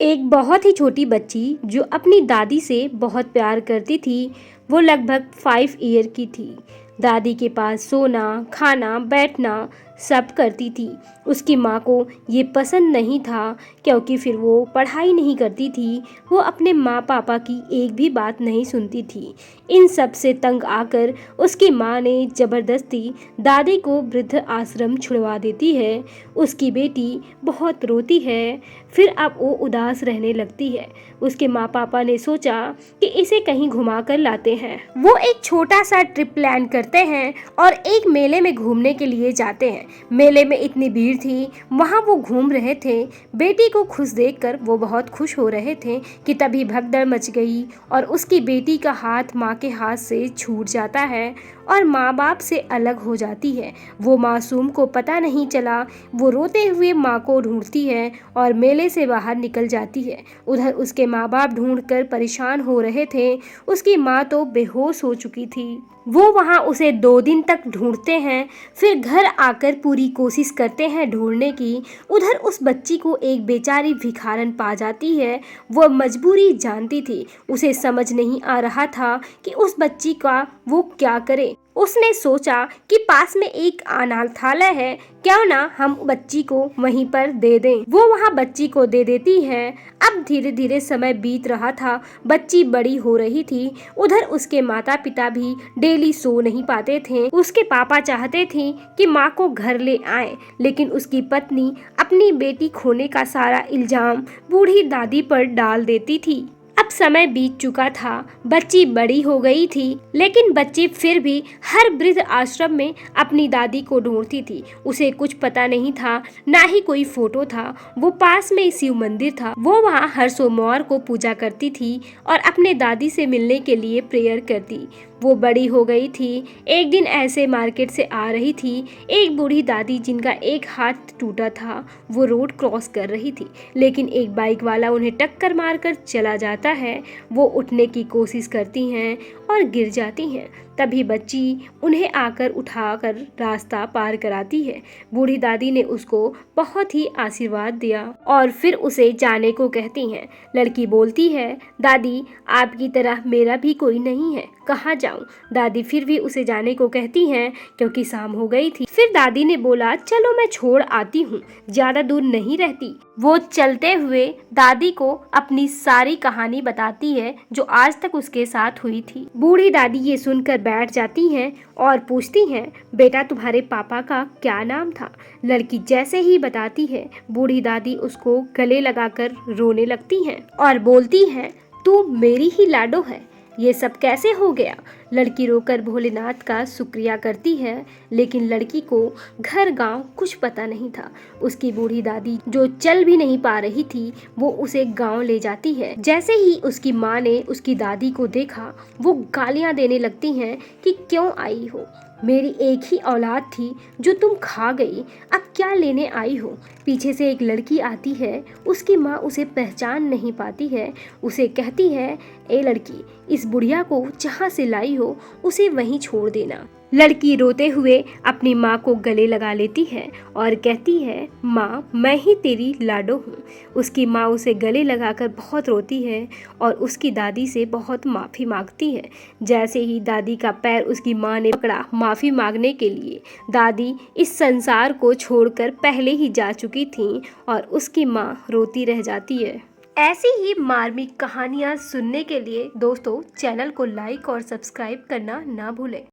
एक बहुत ही छोटी बच्ची जो अपनी दादी से बहुत प्यार करती थी। वो लगभग 5 ईयर की थी। दादी के पास सोना, खाना, बैठना सब करती थी। उसकी माँ को ये पसंद नहीं था क्योंकि फिर वो पढ़ाई नहीं करती थी। वो अपने माँ पापा की एक भी बात नहीं सुनती थी। इन सब से तंग आकर उसकी माँ ने ज़बरदस्ती दादी को वृद्ध आश्रम छुड़वा देती है। उसकी बेटी बहुत रोती है। फिर अब वो उदास रहने लगती है। उसके माँ पापा ने सोचा कि इसे कहीं घुमा कर लाते हैं। वो एक छोटा सा ट्रिप प्लान करते हैं और एक मेले में घूमने के लिए जाते हैं। मेले में इतनी भीड़ थी, वहाँ वो घूम रहे थे। बेटी को खुश देखकर वो बहुत खुश हो रहे थे कि तभी भगदड़ मच गई और उसकी बेटी का हाथ माँ के हाथ से छूट जाता है और माँ बाप से अलग हो जाती है। वो मासूम को पता नहीं चला। वो रोते हुए माँ को ढूंढती है और मेले से बाहर निकल जाती है। उधर उसके माँ बाप ढूंढकर परेशान हो रहे थे। उसकी माँ तो बेहोश हो चुकी थी। वो वहाँ उसे 2 दिन तक ढूंढते हैं। फिर घर आकर पूरी कोशिश करते हैं ढूंढने की। उधर उस बच्ची को एक बेचारी भिखारन पा जाती है। वो मजबूरी जानती थी। उसे समझ नहीं आ रहा था कि उस बच्ची का वो क्या करे। उसने सोचा कि पास में एक अनाथालय है, क्यों ना हम बच्ची को वहीं पर दे दें। वो वहाँ बच्ची को दे देती है। अब धीरे धीरे समय बीत रहा था। बच्ची बड़ी हो रही थी। उधर उसके माता पिता भी डेली सो नहीं पाते थे। उसके पापा चाहते थे कि माँ को घर ले आए, लेकिन उसकी पत्नी अपनी बेटी खोने का सारा इल्जाम बूढ़ी दादी पर डाल देती थी। अब समय बीत चुका था। बच्ची बड़ी हो गई थी, लेकिन बच्ची फिर भी हर वृद्ध आश्रम में अपनी दादी को ढूंढती थी। उसे कुछ पता नहीं था, ना ही कोई फोटो था। वो पास में शिव मंदिर था। वो वहाँ हर सोमवार को पूजा करती थी और अपने दादी से मिलने के लिए प्रेयर करती। वो बड़ी हो गई थी। एक दिन ऐसे मार्केट से आ रही थी एक बूढ़ी दादी जिनका एक हाथ टूटा था। वो रोड क्रॉस कर रही थी, लेकिन एक बाइक वाला उन्हें टक्कर मारकर चला जाता है। वो उठने की कोशिश करती हैं और गिर जाती हैं। तभी बच्ची उन्हें आकर उठाकर रास्ता पार कराती है। बूढ़ी दादी ने उसको बहुत ही आशीर्वाद दिया और फिर उसे जाने को कहती हैं। लड़की बोलती है, दादी आपकी तरह मेरा भी कोई नहीं है, कहाँ जाऊं। दादी फिर भी उसे जाने को कहती हैं क्योंकि शाम हो गई थी। फिर दादी ने बोला, चलो मैं छोड़ आती हूँ, ज्यादा दूर नहीं रहती। वो चलते हुए दादी को अपनी सारी कहानी बताती है जो आज तक उसके साथ हुई थी। बूढ़ी दादी ये सुनकर बैठ जाती हैं और पूछती हैं, बेटा तुम्हारे पापा का क्या नाम था। लड़की जैसे ही बताती है, बूढ़ी दादी उसको गले लगाकर रोने लगती हैं और बोलती हैं, तू मेरी ही लाडो है, ये सब कैसे हो गया। लड़की रोकर भोलेनाथ का शुक्रिया करती है, लेकिन लड़की को घर गांव कुछ पता नहीं था। उसकी बूढ़ी दादी जो चल भी नहीं पा रही थी, वो उसे गांव ले जाती है। जैसे ही उसकी माँ ने उसकी दादी को देखा, वो गालियां देने लगती हैं कि क्यों आई हो, मेरी एक ही औलाद थी जो तुम खा गई, अब क्या लेने आई हो। पीछे से एक लड़की आती है। उसकी माँ उसे पहचान नहीं पाती है। उसे कहती है, ए लड़की, इस बुढ़िया को जहाँ से लाई हो उसे वहीं छोड़ देना। लड़की रोते हुए अपनी माँ को गले लगा लेती है और कहती है, माँ मैं ही तेरी लाडो हूँ। उसकी माँ उसे गले लगाकर बहुत रोती है और उसकी दादी से बहुत माफ़ी मांगती है। जैसे ही दादी का पैर उसकी माँ ने पकड़ा माफ़ी मांगने के लिए, दादी इस संसार को छोड़कर पहले ही जा चुकी थी और उसकी माँ रोती रह जाती है। ऐसी ही मार्मिक कहानियाँ सुनने के लिए दोस्तों चैनल को लाइक और सब्सक्राइब करना ना भूलें।